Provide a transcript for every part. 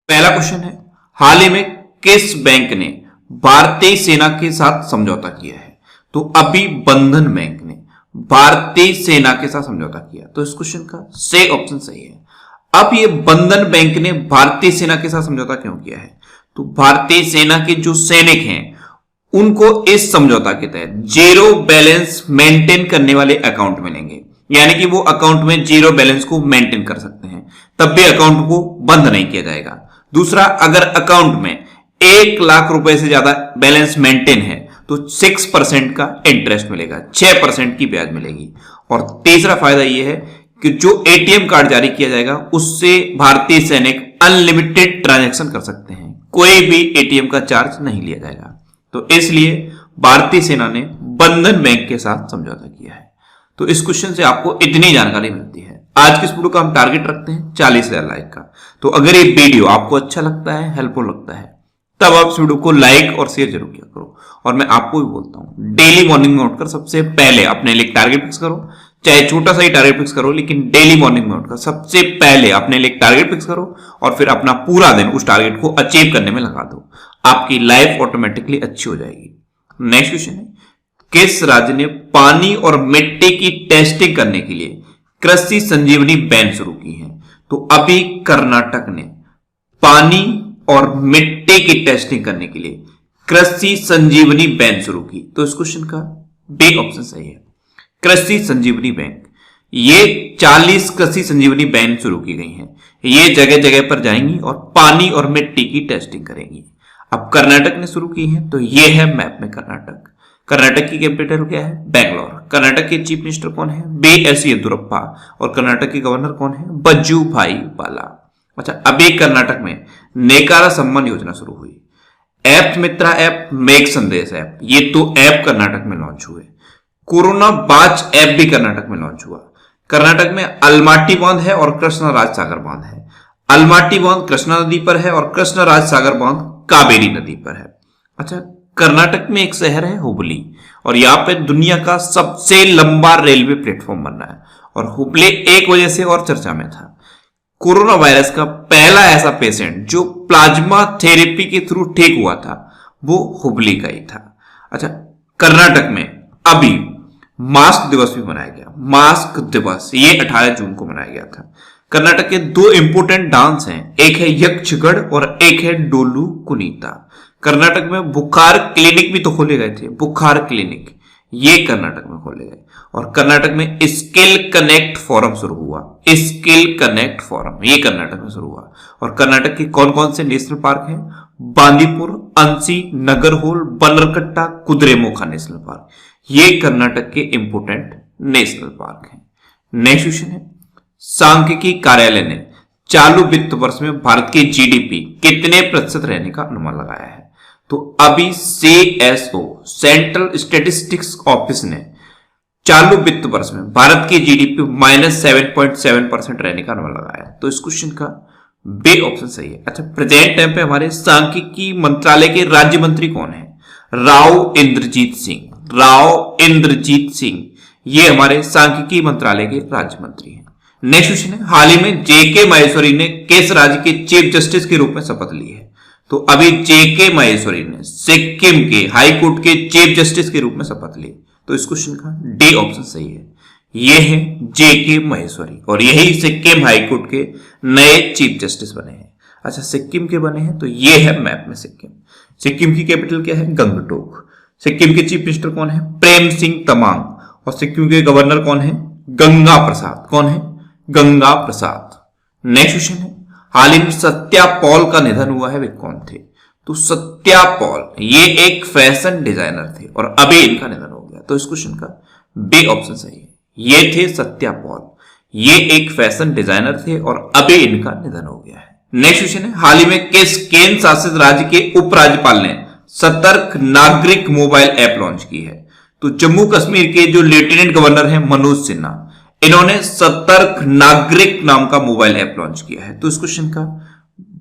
पहला क्वेश्चन है, हाल ही में किस बैंक ने भारतीय सेना के साथ समझौता किया है? तो अभी बंधन बैंक ने भारतीय सेना के साथ समझौता किया। तो इस क्वेश्चन का से ऑप्शन सही है। अब ये बंधन बैंक ने भारतीय सेना के साथ समझौता क्यों किया है? तो भारतीय सेना के जो सैनिक हैं उनको इस समझौता के तहत जीरो बैलेंस मेंटेन करने वाले अकाउंट मिलेंगे, यानी कि वो अकाउंट में जीरो बैलेंस को मेंटेन कर सकते हैं, तब भी अकाउंट को बंद नहीं किया जाएगा। दूसरा, अगर अकाउंट में 1 लाख रुपए से ज्यादा बैलेंस मेंटेन है तो 6% का इंटरेस्ट मिलेगा, 6% की ब्याज मिलेगी। और तीसरा फायदा यह है कि जो एटीएम कार्ड जारी किया जाएगा उससे भारतीय सैनिक अनलिमिटेड ट्रांजैक्शन कर सकते हैं, कोई भी एटीएम का चार्ज नहीं लिया जाएगा। तो इसलिए भारतीय सेना ने बंधन बैंक के साथ समझौता किया है। तो इस क्वेश्चन से आपको इतनी जानकारी मिलती है। आज के इस वीडियो का हम टारगेट रखते हैं 40,000 लाइक का। तो अगर ये वीडियो आपको अच्छा लगता है, हेल्पफुल लगता है, तब आप इस वीडियो को लाइक और शेयर जरूर किया करो। और मैं आपको भी बोलता हूं, डेली मॉर्निंग में उठकर सबसे पहले अपने लिए टारगेट फिक्स करो, चाहे छोटा सा ही टारगेट फिक्स करो, लेकिन डेली मॉर्निंग में उठकर सबसे पहले अपने लिए टारगेट फिक्स करो और फिर अपना पूरा दिन उस टारगेट को अचीव करने में लगा दो। आपकी लाइफ ऑटोमेटिकली अच्छी हो जाएगी। नेक्स्ट क्वेश्चन है, किस राज्य ने पानी और मिट्टी की टेस्टिंग करने के लिए कृषि संजीवनी वैन शुरू की है? तो अभी कर्नाटक ने पानी और मिट्टी की टेस्टिंग करने के लिए कृषि संजीवनी वैन शुरू की। तो इस क्वेश्चन का बी ऑप्शन सही है, कृषि संजीवनी बैंक। ये 40 कृषि संजीवनी वैन शुरू की गई हैं। ये जगह जगह पर जाएंगी और पानी और मिट्टी की टेस्टिंग करेंगी। अब कर्नाटक ने शुरू की है, तो ये है मैप में कर्नाटक। कर्नाटक की कैपिटल क्या है? बैंगलोर। कर्नाटक के चीफ मिनिस्टर कौन है? बी.एस. येदियुरप्पा। और कर्नाटक के गवर्नर कौन है? वजुभाई वाला। अच्छा, अभी कर्नाटक में नेकारा सम्मान योजना शुरू हुई। ऐप मित्रा ऐप, मेक संदेश ऐप, ये तो ऐप कर्नाटक में लॉन्च हुए। कोरोना बाच ऐप भी कर्नाटक में लॉन्च हुआ। कर्नाटक में अलमाटी बांध है और कृष्णा राज सागर बांध है। अलमाटी बांध कृष्णा नदी पर है और कृष्णा राज सागर बांध कावेरी नदी पर है। अच्छा, कर्नाटक में एक शहर है हुबली, और यहां पे दुनिया का सबसे लंबा रेलवे प्लेटफॉर्म बन रहा है। और हुबली एक वजह से और चर्चा में था, कोरोना वायरस का पहला ऐसा पेशेंट जो प्लाज्मा थेरेपी के थ्रू ठीक हुआ था वो हुबली का ही था। अच्छा, कर्नाटक में अभी मास्क दिवस भी मनाया गया। मास्क दिवस ये 18 जून को मनाया गया था। कर्नाटक के 2 इंपोर्टेंट डांस हैं, एक है यक्षगढ़ और एक है डोलू कुनीता। कर्नाटक में बुखार क्लिनिक भी तो खोले गए थे, बुखार क्लिनिक ये कर्नाटक में खोले गए। और कर्नाटक में स्किल कनेक्ट फोरम शुरू हुआ। स्किल कनेक्ट फोरम ये कर्नाटक में शुरू हुआ। और कर्नाटक के कौन कौन से नेशनल पार्क हैं? बांदीपुर, अंसी, नगरहोल, बन्नरकट्टा, कुद्रेमुख नेशनल पार्क, ये कर्नाटक के इंपोर्टेंट नेशनल पार्क हैं। नेक्स्ट क्वेश्चन है, सांख्यिकी कार्यालय ने चालू वित्त वर्ष में भारत की जीडीपी कितने प्रतिशत रहने का अनुमान लगाया है? तो अभी सीएसओ सेंट्रल स्टैटिस्टिक्स ऑफिस ने चालू वित्त वर्ष में भारत की जीडीपी -7.7% रहने का अनुमान लगाया है। तो इस क्वेश्चन का बी ऑप्शन सही है। अच्छा, प्रेजेंट टाइम पे हमारे सांख्यिकी मंत्रालय के राज्य मंत्री कौन है? राव इंद्रजीत सिंह। राव इंद्रजीत सिंह ये हमारे सांख्यिकी मंत्रालय के राज्य मंत्री हैं। नेक्स्ट क्वेश्चन है, हाल ही में जेके माहेश्वरी ने किस राज्य के चीफ जस्टिस के रूप में शपथ ली है? तो अभी जेके माहेश्वरी ने सिक्किम के हाई कोर्ट के चीफ जस्टिस के रूप में शपथ ली। तो इस क्वेश्चन का डी ऑप्शन सही है, ये है जेके माहेश्वरी, और यही सिक्किम हाई कोर्ट के नए चीफ जस्टिस बने हैं। अच्छा, सिक्किम के बने हैं, तो ये है मैप में सिक्किम। सिक्किम की कैपिटल क्या है? गंगटोक। सिक्किम के चीफ मिनिस्टर कौन है? प्रेम सिंह तमांग। और सिक्किम के गवर्नर कौन है? गंगा प्रसाद। कौन है? गंगा प्रसाद। नेक्स्ट क्वेश्चन है, हाल ही में सत्या पॉल का निधन हुआ है, वे कौन थे? तो सत्या पॉल ये एक फैशन डिजाइनर थे और अभी इनका निधन हो गया। तो इस क्वेश्चन का बी ऑप्शन सही है, ये थे सत्या पॉल, ये एक फैशन डिजाइनर थे और अभी इनका निधन हो गया है। नेक्स्ट क्वेश्चन है, हाल ही में किस केंद्र शासित राज्य के उपराज्यपाल ने सतर्क नागरिक मोबाइल ऐप लॉन्च की है? तो जम्मू कश्मीर के जो लेफ्टिनेंट गवर्नर हैं मनोज सिन्हा, इन्होंने सतर्क नागरिक नाम का मोबाइल ऐप लॉन्च किया है। तो इस क्वेश्चन का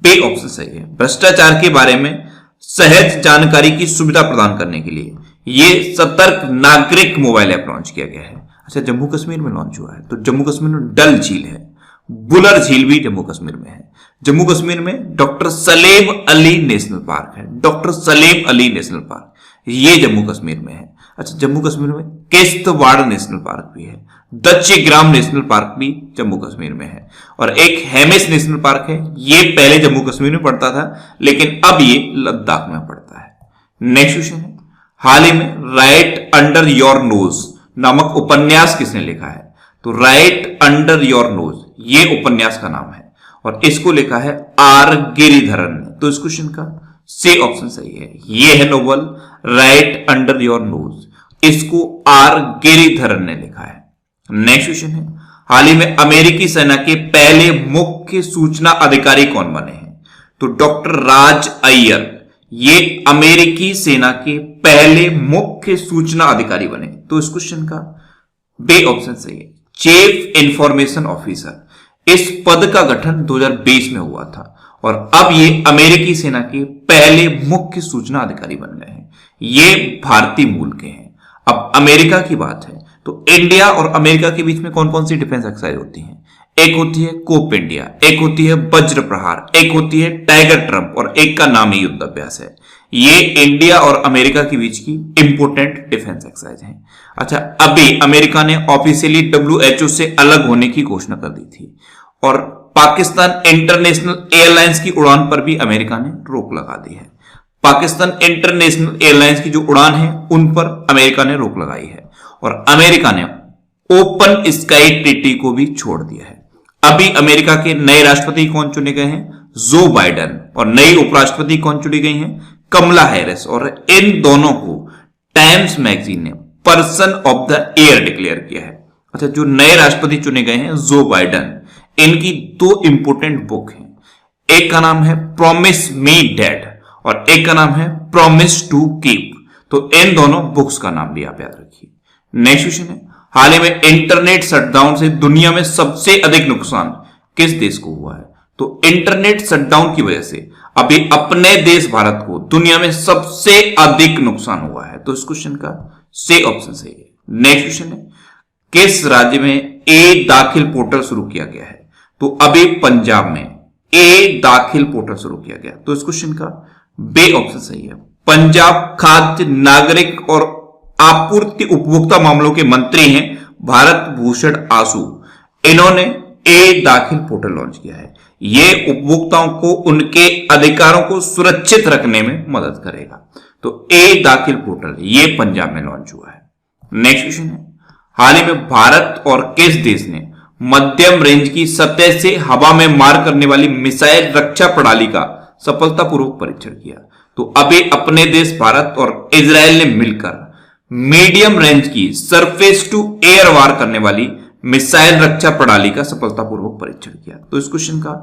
बी ऑप्शन सही है। भ्रष्टाचार के बारे में सहज जानकारी की सुविधा प्रदान करने के लिए यह सतर्क नागरिक मोबाइल ऐप लॉन्च किया गया है। अच्छा, जम्मू कश्मीर में लॉन्च हुआ है। तो जम्मू कश्मीर में डल झील है, बुलर झील भी जम्मू कश्मीर में है। जम्मू कश्मीर में doctor Salim Ali national park है, doctor Salim Ali national park, ये जम्मू कश्मीर में है। अच्छा, जम्मू कश्मीर में किश्तवाड़ नेशनल पार्क भी है, दच्चीग्राम नेशनल पार्क भी जम्मू कश्मीर में है, और एक हेमिस नेशनल पार्क है, ये पहले जम्मू कश्मीर में पड़ता था लेकिन अब ये लद्दाख में पड़ता है। नेक्स्ट क्वेश्चन है, हाल ही में राइट अंडर योर नोज नामक उपन्यास किसने लिखा है? तो राइट अंडर योर नोज ये उपन्यास का नाम है और इसको लिखा है आर गिरिधरन ने। तो इस क्वेश्चन का सी ऑप्शन सही है, ये है novel right under your nose, इसको आर गिरिधरन ने लिखा है। नेक्स्ट क्वेश्चन है, हाल ही में अमेरिकी सेना के पहले मुख्य सूचना अधिकारी कौन बने हैं? तो डॉक्टर राज अय्यर, ये अमेरिकी सेना के पहले मुख्य सूचना अधिकारी बने। तो इस क्वेश्चन का बी ऑप्शन सही है, चीफ इंफॉर्मेशन ऑफिसर। इस पद का गठन 2020 में हुआ था और अब ये अमेरिकी सेना के पहले मुख्य सूचना अधिकारी बन गए हैं। ये भारतीय मूल के हैं। अब अमेरिका की बात है तो इंडिया और अमेरिका के बीच में कौन कौन सी डिफेंस एक्सरसाइज होती हैं? एक होती है कोप इंडिया, एक होती है वज्र प्रहार, एक होती है टाइगर ट्रंप और एक का नाम ही युद्ध अभ्यास है। ये इंडिया और अमेरिका के बीच की इंपोर्टेंट डिफेंस एक्सरसाइज है। अच्छा, अभी अमेरिका ने ऑफिशियली WHO से अलग होने की घोषणा कर दी थी और पाकिस्तान इंटरनेशनल एयरलाइंस की उड़ान पर भी अमेरिका ने रोक लगा दी है। पाकिस्तान इंटरनेशनल एयरलाइंस की जो उड़ान है उन पर अमेरिका ने रोक लगाई है और अमेरिका ने ओपन स्काई ट्रीटी को भी छोड़ दिया है। अभी अमेरिका के नए राष्ट्रपति कौन चुने गए हैं? Joe Biden. और नई उपराष्ट्रपति कौन चुनी गई हैं? कमला हैरिस। और इन दोनों को टाइम्स मैगजीन ने person of the year declare किया है। अच्छा, जो नए राष्ट्रपति चुने गए हैं जो बाइडेन, इनकी दो इंपोर्टेंट बुक हैं, एक का नाम है प्रॉमिस मी डैड और एक का नाम है प्रॉमिस टू कीप। तो इन दोनों बुक्स का नाम भी आप याद रखिए। नेक्स्ट क्वेश्चन है, हाल ही में इंटरनेट शटडाउन से दुनिया में सबसे अधिक नुकसान किस देश को हुआ है? तो इंटरनेट शटडाउन की वजह से अभी अपने देश भारत को दुनिया में सबसे अधिक नुकसान हुआ है। तो इस क्वेश्चन का सी ऑप्शन सही है। नेक्स्ट क्वेश्चन है, किस राज्य में ए दाखिल पोर्टल शुरू किया गया है? तो अभी पंजाब में ए दाखिल पोर्टल शुरू किया गया। तो इस क्वेश्चन का बी ऑप्शन सही है। पंजाब खाद्य नागरिक और आपूर्ति उपभोक्ता मामलों के मंत्री हैं भारत भूषण आशु। इन्होंने ए दाखिल पोर्टल लॉन्च किया है। यह उपभोक्ताओं को उनके अधिकारों को सुरक्षित रखने में मदद करेगा। तो ए दाखिल पोर्टल ये पंजाब में लॉन्च हुआ है। नेक्स्ट क्वेश्चन है, हाल ही में भारत और किस देश ने मध्यम रेंज की सतह से हवा में मार करने वाली मिसाइल रक्षा प्रणाली का सफलतापूर्वक परीक्षण किया? तो अभी अपने देश भारत और इजराइल ने मिलकर मीडियम रेंज की सरफेस टू एयर वार करने वाली मिसाइल रक्षा प्रणाली का सफलतापूर्वक परीक्षण किया। तो इस क्वेश्चन का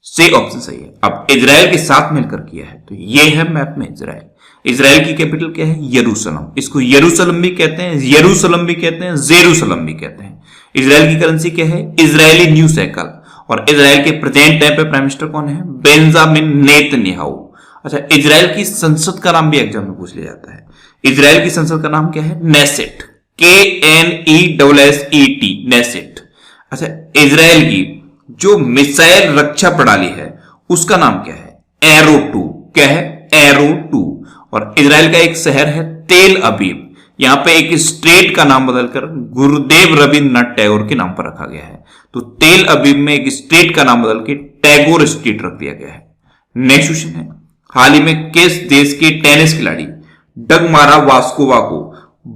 सी ऑप्शन सही है। अब इजराइल के साथ मिलकर किया है। तो ये है मैप में इजराइल। इजराइल की कैपिटल क्या है? यरूशलेम। इसको यरूशलेम भी कहते हैं, यरूशलेम भी कहते हैं, जेरूशलेम भी कहते हैं। इजराइल की करेंसी क्या है? Israeli new cycle. और इजराइल के प्रेजेंट टाइम पे प्राइम मिनिस्टर कौन है? Benjamin Netanyahu. अच्छा, इजराइल की संसद का नाम भी एग्जाम में पूछ लिया जाता है। इजराइल की संसद का नाम क्या है? Knesset, KNESSET, Knesset. अच्छा, इजराइल की जो मिसाइल रक्षा प्रणाली है उसका नाम क्या है? एरो 2। क्या है? एरो 2। और इजराइल का एक शहर है तेल अबीब। यहां पे एक स्टेट का नाम बदलकर गुरुदेव रविंद्रनाथ टैगोर के नाम पर रखा गया है। तो तेल अबीब में एक स्टेट का नाम बदल के टैगोर स्टेट रख दिया गया है। नेक्स्ट क्वेश्चन है, हाल ही में किस देश के टेनिस खिलाड़ी डगमारा वास्कोवा को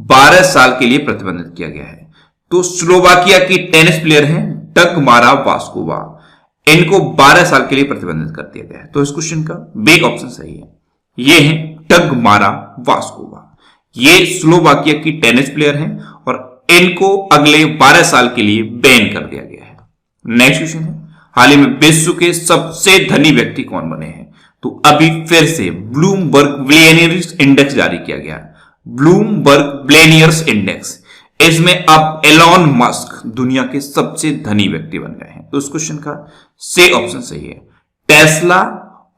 12 साल के लिए प्रतिबंधित किया गया है? तो स्लोवाकिया की टेनिस प्लेयर हैं डगमारा वास्कोवा। इनको 12 साल के लिए प्रतिबंधित कर दिया गया है। तो इस क्वेश्चन का बी ऑप्शन सही है। ये है डगमारा वास्कोवा। ये स्लोवाकिया की टेनिस प्लेयर हैं और इनको अगले 12 साल के लिए बैन कर दिया गया है। नेक्स्ट क्वेश्चन है, हाल ही में विश्व के सबसे धनी व्यक्ति कौन बने हैं? तो अभी फिर से ब्लूमबर्ग बिलियनियर्स इंडेक्स जारी किया गया। ब्लूमबर्ग बिलियनियर्स इंडेक्स, इसमें अब एलॉन मस्क दुनिया के सबसे धनी व्यक्ति बन गए हैं। तो इस क्वेश्चन का सी ऑप्शन सही है। टेस्ला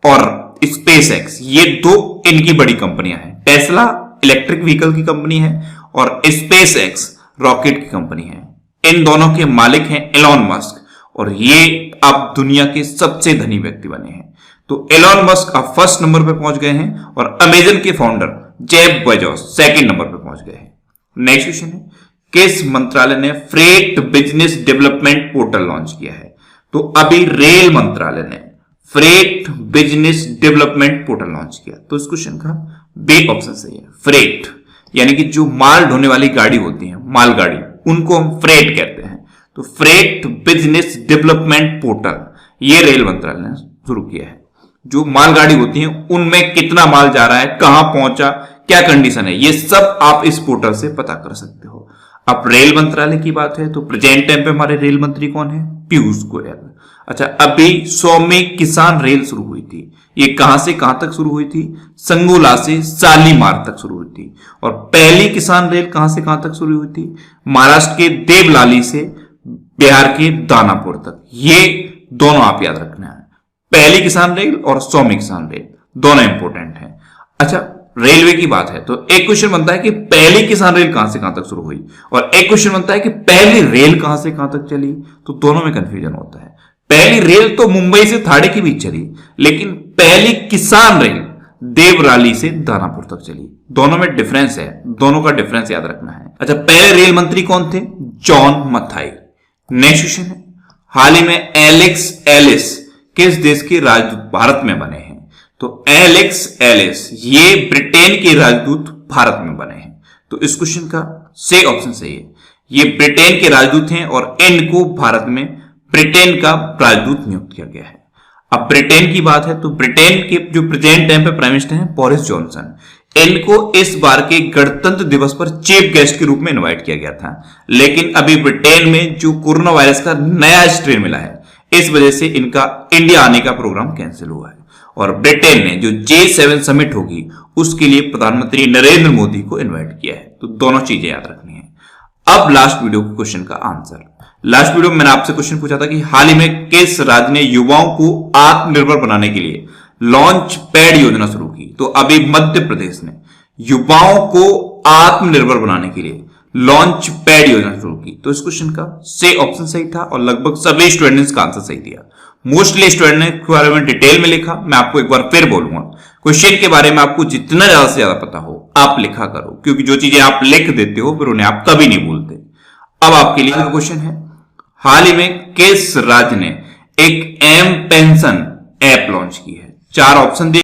और स्पेसएक्स ये दो इनकी बड़ी कंपनियां हैं। टेस्ला इलेक्ट्रिक व्हीकल की कंपनी है और स्पेसएक्स रॉकेट की कंपनी है। इन दोनों के मालिक हैं एलॉन मस्क और ये अब दुनिया के सबसे धनी व्यक्ति बने हैं। तो एलॉन मस्क अब फर्स्ट नंबर पे पहुंच गए हैं और अमेजन के founder Jeff Bezos second number पे पहुंच गए हैं। नेक्स्ट क्वेश्चन है, किस मंत्रालय ने freight business development portal launch किया है? तो अभी रेल मंत्रालय ने freight business development portal launch किया। तो इस क्वेश्चन का बी ऑप्शन सही है। फ्रेट यानी कि जो माल ढोने वाली गाड़ी होती है, मालगाड़ी, उनको हम फ्रेट कहते हैं। तो फ्रेट बिजनेस डेवलपमेंट पोर्टल ये रेल मंत्रालय ने शुरू किया है। जो मालगाड़ी होती है उनमें कितना माल जा रहा है, कहां पहुंचा, क्या कंडीशन है, ये सब आप इस पोर्टल से पता कर सकते हो। अब रेल मंत्रालय की बात है तो प्रेजेंट टाइम पे हमारे रेल मंत्री कौन है? पीयूष गोयल। अच्छा, अभी 100वीं किसान रेल शुरू हुई थी। ये कहां से कहां तक शुरू हुई थी? संगोला से शालीमार तक शुरू हुई थी। और पहली किसान रेल कहां से कहां तक शुरू हुई थी? महाराष्ट्र के देवलाली से बिहार के दानापुर तक। ये दोनों आप याद रखना है, पहली किसान रेल और 100वीं किसान रेल, दोनों इंपॉर्टेंट है। अच्छा, रेलवे की बात है तो एक क्वेश्चन बनता है कि पहली किसान रेल कहां से कहां तक शुरू हुई, और एक क्वेश्चन बनता है कि पहली रेल कहां से कहां तक चली। तो दोनों में कंफ्यूजन होता है। पहली रेल तो मुंबई से थाड़े के बीच चली, लेकिन पहली किसान रेल देवराली से दानापुर तक चली। दोनों में डिफरेंस है, दोनों का डिफरेंस याद रखना है। अच्छा, पहले रेल मंत्री कौन थे? जॉन मथाई। नेक्स्ट क्वेश्चन है, हाल ही में एलेक्स एलिस किस देश के राजदूत भारत में बने हैं? तो एलेक्स एलिस ये ब्रिटेन के राजदूत भारत में बने हैं। तो इस क्वेश्चन का सही ऑप्शन सही है। ये ब्रिटेन के राजदूत हैं और इनको भारत में ब्रिटेन का राजदूत नियुक्त किया गया है। अब ब्रिटेन की बात है तो ब्रिटेन के जो प्रेजेंट टाइम पे प्राइम मिनिस्टर हैं बोरिस जॉनसन, इनको इस बार के गणतंत्र दिवस पर चीफ गेस्ट के रूप में इनवाइट किया गया था। लेकिन अभी ब्रिटेन में जो कोरोना वायरस का नया स्ट्रेन मिला है, इस वजह से इनका इंडिया आने का प्रोग्राम कैंसिल हुआ है। और ब्रिटेन ने जो G7 समिट होगी उसके लिए प्रधानमंत्री नरेंद्र मोदी को इन्वाइट किया है। तो दोनों चीजें याद रखनी है। अब लास्ट वीडियो के क्वेश्चन का आंसर। लास्ट वीडियो में मैंने आपसे क्वेश्चन पूछा था कि हाल ही में किस राज्य ने युवाओं को आत्मनिर्भर बनाने के लिए लॉन्च पैड योजना शुरू की? तो अभी मध्य प्रदेश ने युवाओं को आत्मनिर्भर बनाने के लिए लॉन्च पैड योजना शुरू की। तो इस क्वेश्चन का सही ऑप्शन सही था और लगभग सभी स्टूडेंट्स का आंसर सही दिया। मोस्टली स्टूडेंट ने के बारे में डिटेल में लिखा। मैं आपको एक बार फिर बोलूंगा, क्वेश्चन के बारे में आपको जितना ज्यादा से ज्यादा पता हो आप लिखा करो, क्योंकि जो चीजें आप लिख देते हो फिर उन्हें आप कभी नहीं भूलते। अब आपके लिए क्वेश्चन है, हाल ही में किस राज्य ने एक एम पेंशन ऐप लॉन्च की है? चार ऑप्शन दिए